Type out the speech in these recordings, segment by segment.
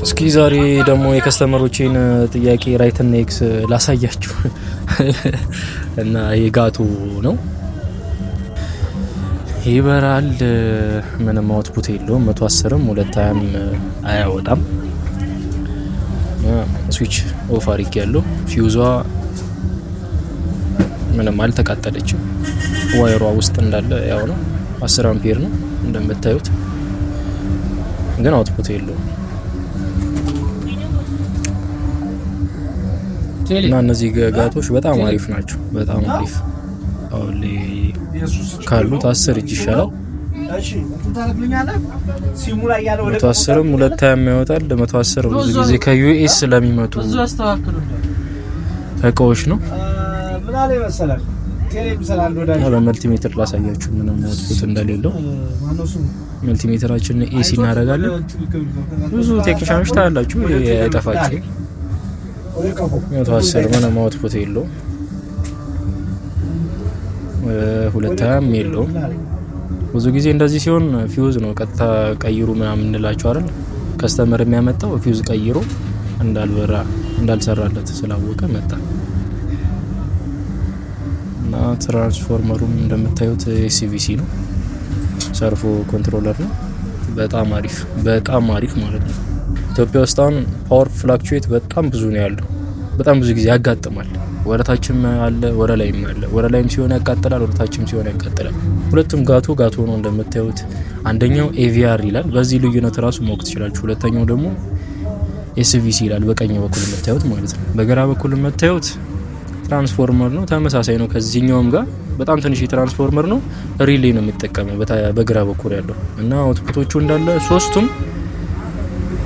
እስኪ ዛሬ ደግሞ የከስተመሮቼን ጥያቄ ራይት እና ኤክስ ላሳያችሁ እና የጋቱ ነው ይበራል። ምንም አውትፑት የለውም። 110ም 220ም አያወጣም። ስዊች ኦፍ አድርጌያለሁ። ፊውዟ ምንም አልተቃጠለችም። ዋይሯ ውስጥ እንዳለ ያው ነው። 10 አምፒር ነው እንደምታዩት፣ ግን አውትፑት የለውም። እና እነዚህ ጋቶች በጣም አሪፍ ናቸው። በጣም አሪፍ አሁን ካሉት 10 እጅ ይሻላል። 110ም 220ም ያወጣል። 110 ብዙ ጊዜ ከዩኤስ ስለሚመጡ እቃዎች ነው። በመልቲሜትር ላሳያችሁ ምንም አውትፑት እንደሌለው። መልቲሜትራችን ኤሲ እናደርጋለን። ብዙ ቴክኒሻኖች ታያላችሁ አይጠፋችሁ። 110 ምንም አውትፑት የለውም። 220ም የለውም። ብዙ ጊዜ እንደዚህ ሲሆን ፊውዝ ነው ቀጥታ ቀይሩ ምናምን እንላችሁ አይደል? ከስተመር የሚያመጣው ፊውዝ ቀይሮ እንዳልበራ እንዳልሰራለት ስላወቀ መጣ እና ትራንስፎርመሩም እንደምታዩት ኤሲቪሲ ነው። ሰርፎ ኮንትሮለር ነው። በጣም አሪፍ ማለት ነው። ኢትዮጵያ ውስጥ አሁን ፓወር ፍላክቹዌት በጣም ብዙ ነው ያለው። በጣም ብዙ ጊዜ ያጋጥማል። ወረታችም አለ ወረ ላይም አለ። ወረ ላይም ሲሆን ያቃጥላል፣ ወረታችም ሲሆን ያቃጥላል። ሁለቱም ጋቶ ነው እንደምታዩት። አንደኛው ኤቪአር ይላል፣ በዚህ ልዩነት ራሱ ማወቅ ትችላላችሁ። ሁለተኛው ደግሞ ኤስቪሲ ይላል፣ በቀኝ በኩል የምታዩት ማለት ነው። በግራ በኩል የምታዩት ትራንስፎርመር ነው፣ ተመሳሳይ ነው ከዚህኛውም ጋር። በጣም ትንሽ ትራንስፎርመር ነው። ሪሌ ነው የሚጠቀመው በግራ በኩል ያለው እና አውትፑቶቹ እንዳለ ሶስቱም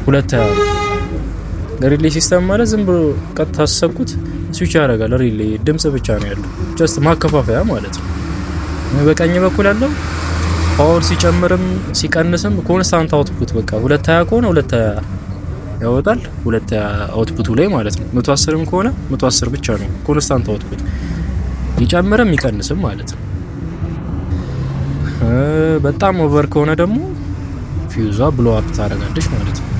220 ሪሌ ሲስተም ማለት ዝም ብሎ ቀጥታ አሰብኩት ስዊች ያደርጋል። ሪሌ ድምጽ ብቻ ነው ያለው፣ ጀስት ማከፋፈያ ማለት ነው። በቀኝ በኩል ያለው ፓወር ሲጨምርም ሲቀንስም ኮንስታንት አውትፑት በቃ 220 ከሆነ 220 ያወጣል። 220 አውትፑቱ ላይ ማለት ነው። 110ም ከሆነ 110 ብቻ ነው ኮንስታንት አውትፑት፣ ይጨምርም ይቀንስም ማለት ነው። በጣም ኦቨር ከሆነ ደግሞ ፊውዟ ብሎ አፕ ታደርጋለች ማለት ነው።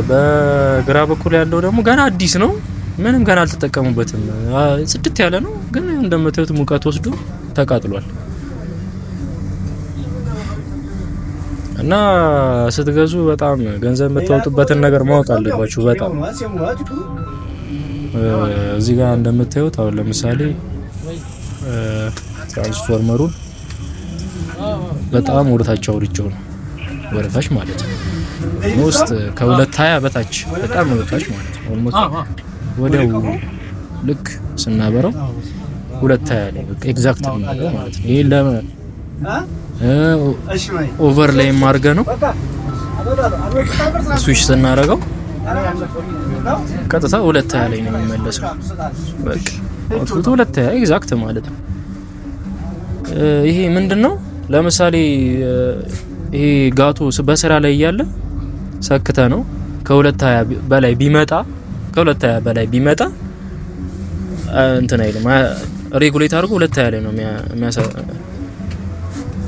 በግራ በኩል ያለው ደግሞ ገና አዲስ ነው፣ ምንም ገና አልተጠቀሙበትም። ጽድት ያለ ነው፣ ግን እንደምታዩት ሙቀት ወስዶ ተቃጥሏል። እና ስትገዙ በጣም ገንዘብ የምታወጡበትን ነገር ማወቅ አለባችሁ። በጣም እዚህ ጋር እንደምታዩት አሁን ለምሳሌ ትራንስፎርመሩን በጣም ወደታች አውርጄው ነው፣ ወደታች ማለት ነው። ውስጥ ከ220 በታች በጣም ወደታች ማለት ነው። ኦልሞስት ወደው ልክ ስናበረው 220 ላይ በቃ ኤግዛክት ነው ማለት ነው። ይሄ ኦቨር ላይ ማርገ ነው ስዊች ስናረጋው ቀጥታ 220 ላይ ነው የሚመለሰው። በቃ አውትፑቱ 220 ኤግዛክት ማለት ነው። ይሄ ምንድነው? ለምሳሌ ይሄ ጋቶ በስራ ላይ እያለ ሰክተ ነው ከ220 በላይ ቢመጣ እንትን አይልም። ሬጉሌት አድርጎ 220 ላይ ነው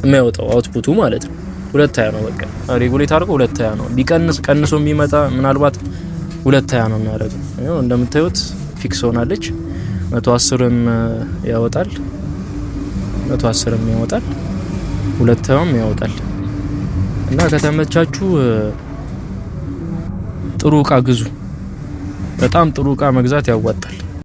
የሚያወጣው አውትፑቱ ማለት ነው። 220 ነው በቃ ሬጉሌት አድርጎ 220 ነው። ቢቀንስ ቀንሶ የሚመጣ ምናልባት 220 ነው የሚያደርገው። ያው እንደምታዩት ፊክስ ሆናለች። 110ም ያወጣል፣ 220ም ያወጣል። እና ከተመቻችሁ ጥሩ እቃ ግዙ። በጣም ጥሩ እቃ መግዛት ያዋጣል።